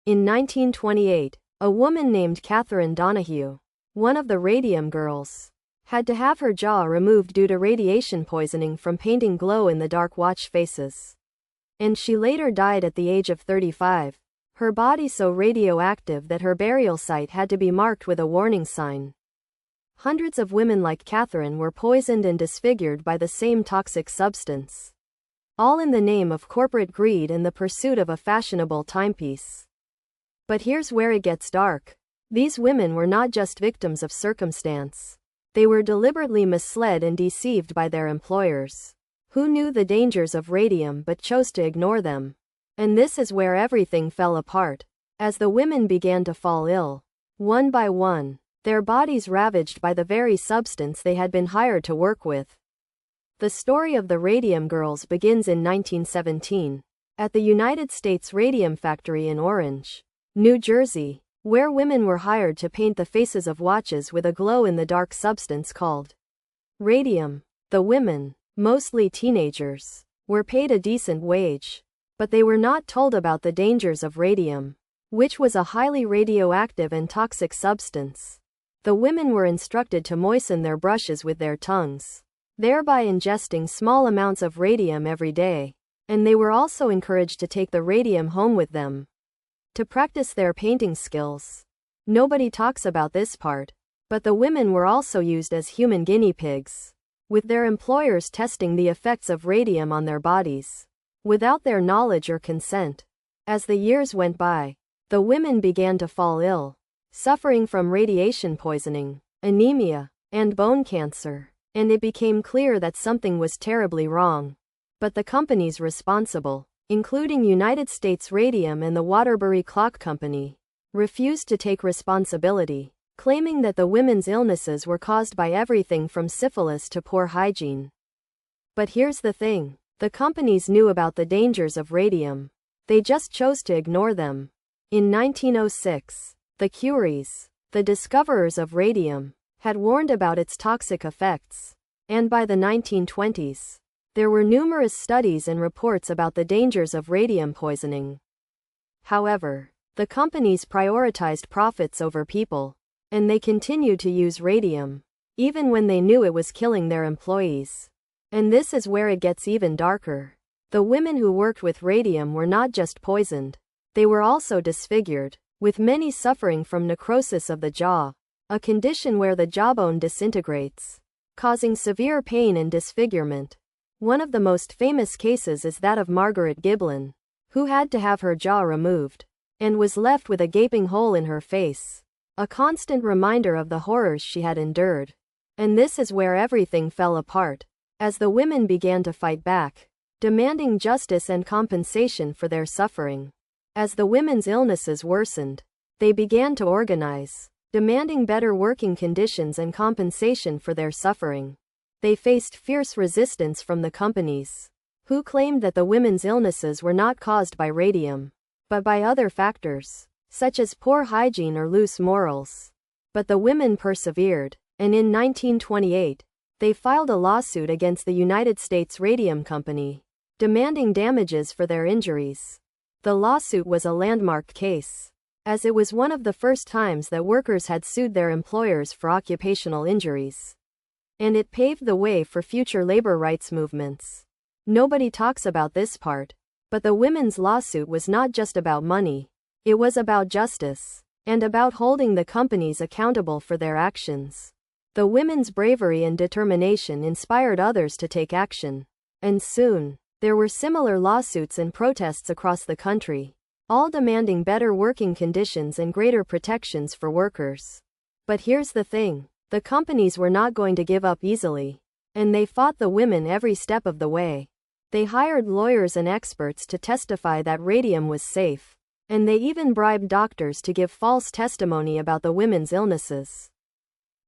In 1928, a woman named Catherine Donahue, one of the Radium Girls, had to have her jaw removed due to radiation poisoning from painting glow-in-the-dark watch faces. And she later died at the age of 35, her body so radioactive that her burial site had to be marked with a warning sign. Hundreds of women like Catherine were poisoned and disfigured by the same toxic substance, all in the name of corporate greed and the pursuit of a fashionable timepiece. But here's where it gets dark. These women were not just victims of circumstance. They were deliberately misled and deceived by their employers, who knew the dangers of radium but chose to ignore them. And this is where everything fell apart. As the women began to fall ill, one by one, their bodies ravaged by the very substance they had been hired to work with. The story of the Radium Girls begins in 1917, at the United States Radium Factory in Orange, New Jersey, where women were hired to paint the faces of watches with a glow-in-the-dark substance called radium. The women, mostly teenagers, were paid a decent wage, but they were not told about the dangers of radium, which was a highly radioactive and toxic substance. The women were instructed to moisten their brushes with their tongues, thereby ingesting small amounts of radium every day, and they were also encouraged to take the radium home with them to practice their painting skills. Nobody talks about this part, but the women were also used as human guinea pigs, with their employers testing the effects of radium on their bodies, without their knowledge or consent. As the years went by, the women began to fall ill, suffering from radiation poisoning, anemia, and bone cancer, and it became clear that something was terribly wrong. But the companies responsible, including United States Radium and the Waterbury Clock Company, refused to take responsibility, claiming that the women's illnesses were caused by everything from syphilis to poor hygiene. But here's the thing, the companies knew about the dangers of radium. They just chose to ignore them. In 1906, the Curies, the discoverers of radium, had warned about its toxic effects, and by the 1920s, there were numerous studies and reports about the dangers of radium poisoning. However, the companies prioritized profits over people, and they continued to use radium, even when they knew it was killing their employees. And this is where it gets even darker. The women who worked with radium were not just poisoned, they were also disfigured, with many suffering from necrosis of the jaw, a condition where the jawbone disintegrates, causing severe pain and disfigurement. One of the most famous cases is that of Margaret Giblin, who had to have her jaw removed, and was left with a gaping hole in her face, a constant reminder of the horrors she had endured. And this is where everything fell apart, as the women began to fight back, demanding justice and compensation for their suffering. As the women's illnesses worsened, they began to organize, demanding better working conditions and compensation for their suffering. They faced fierce resistance from the companies, who claimed that the women's illnesses were not caused by radium, but by other factors, such as poor hygiene or loose morals. But the women persevered, and in 1928, they filed a lawsuit against the United States Radium Company, demanding damages for their injuries. The lawsuit was a landmark case, as it was one of the first times that workers had sued their employers for occupational injuries. And it paved the way for future labor rights movements. Nobody talks about this part, but the women's lawsuit was not just about money. It was about justice, and about holding the companies accountable for their actions. The women's bravery and determination inspired others to take action. And soon, there were similar lawsuits and protests across the country, all demanding better working conditions and greater protections for workers. But here's the thing. The companies were not going to give up easily, and they fought the women every step of the way. They hired lawyers and experts to testify that radium was safe, and they even bribed doctors to give false testimony about the women's illnesses.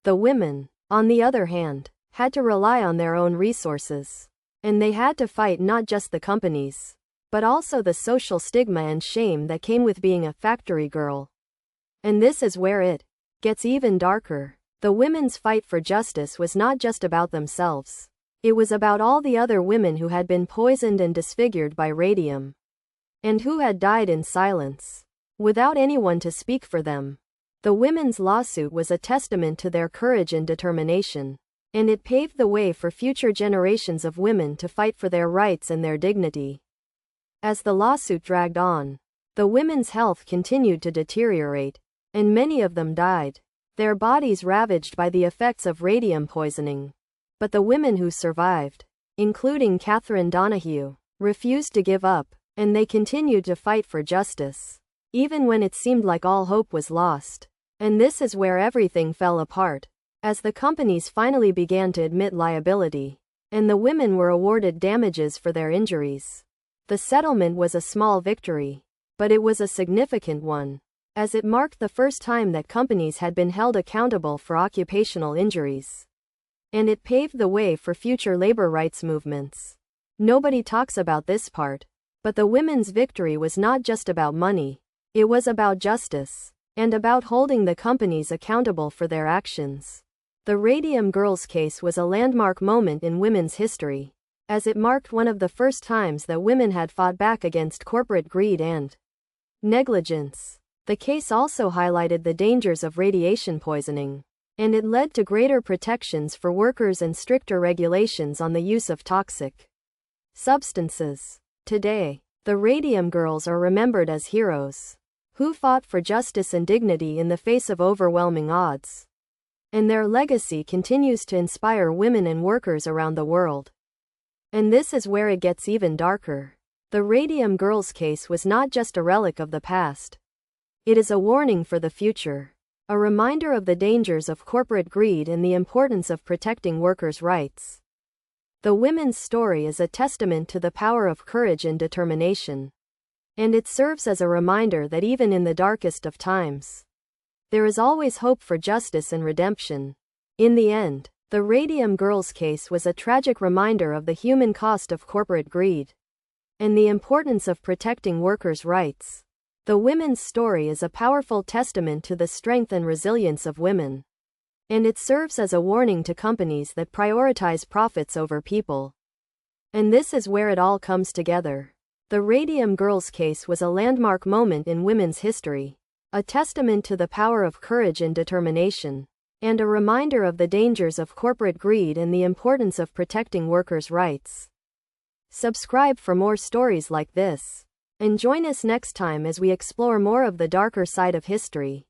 The women, on the other hand, had to rely on their own resources, and they had to fight not just the companies, but also the social stigma and shame that came with being a factory girl. And this is where it gets even darker. The women's fight for justice was not just about themselves. It was about all the other women who had been poisoned and disfigured by radium, and who had died in silence. without anyone to speak for them. The women's lawsuit was a testament to their courage and determination, and it paved the way for future generations of women to fight for their rights and their dignity. As the lawsuit dragged on, the women's health continued to deteriorate, and many of them died, their bodies ravaged by the effects of radium poisoning. But the women who survived, including Catherine Donahue, refused to give up, and they continued to fight for justice, even when it seemed like all hope was lost. And this is where everything fell apart, as the companies finally began to admit liability, and the women were awarded damages for their injuries. The settlement was a small victory, but it was a significant one, as it marked the first time that companies had been held accountable for occupational injuries. And it paved the way for future labor rights movements. Nobody talks about this part, but the women's victory was not just about money, it was about justice, and about holding the companies accountable for their actions. The Radium Girls case was a landmark moment in women's history, as it marked one of the first times that women had fought back against corporate greed and negligence. The case also highlighted the dangers of radiation poisoning, and it led to greater protections for workers and stricter regulations on the use of toxic substances. Today, the Radium Girls are remembered as heroes who fought for justice and dignity in the face of overwhelming odds. And their legacy continues to inspire women and workers around the world. And this is where it gets even darker. The Radium Girls case was not just a relic of the past. It is a warning for the future, a reminder of the dangers of corporate greed and the importance of protecting workers' rights. The women's story is a testament to the power of courage and determination, and it serves as a reminder that even in the darkest of times, there is always hope for justice and redemption. In the end, the Radium Girls case was a tragic reminder of the human cost of corporate greed and the importance of protecting workers' rights. The women's story is a powerful testament to the strength and resilience of women, and it serves as a warning to companies that prioritize profits over people. And this is where it all comes together. The Radium Girls case was a landmark moment in women's history, a testament to the power of courage and determination, and a reminder of the dangers of corporate greed and the importance of protecting workers' rights. Subscribe for more stories like this, and join us next time as we explore more of the darker side of history.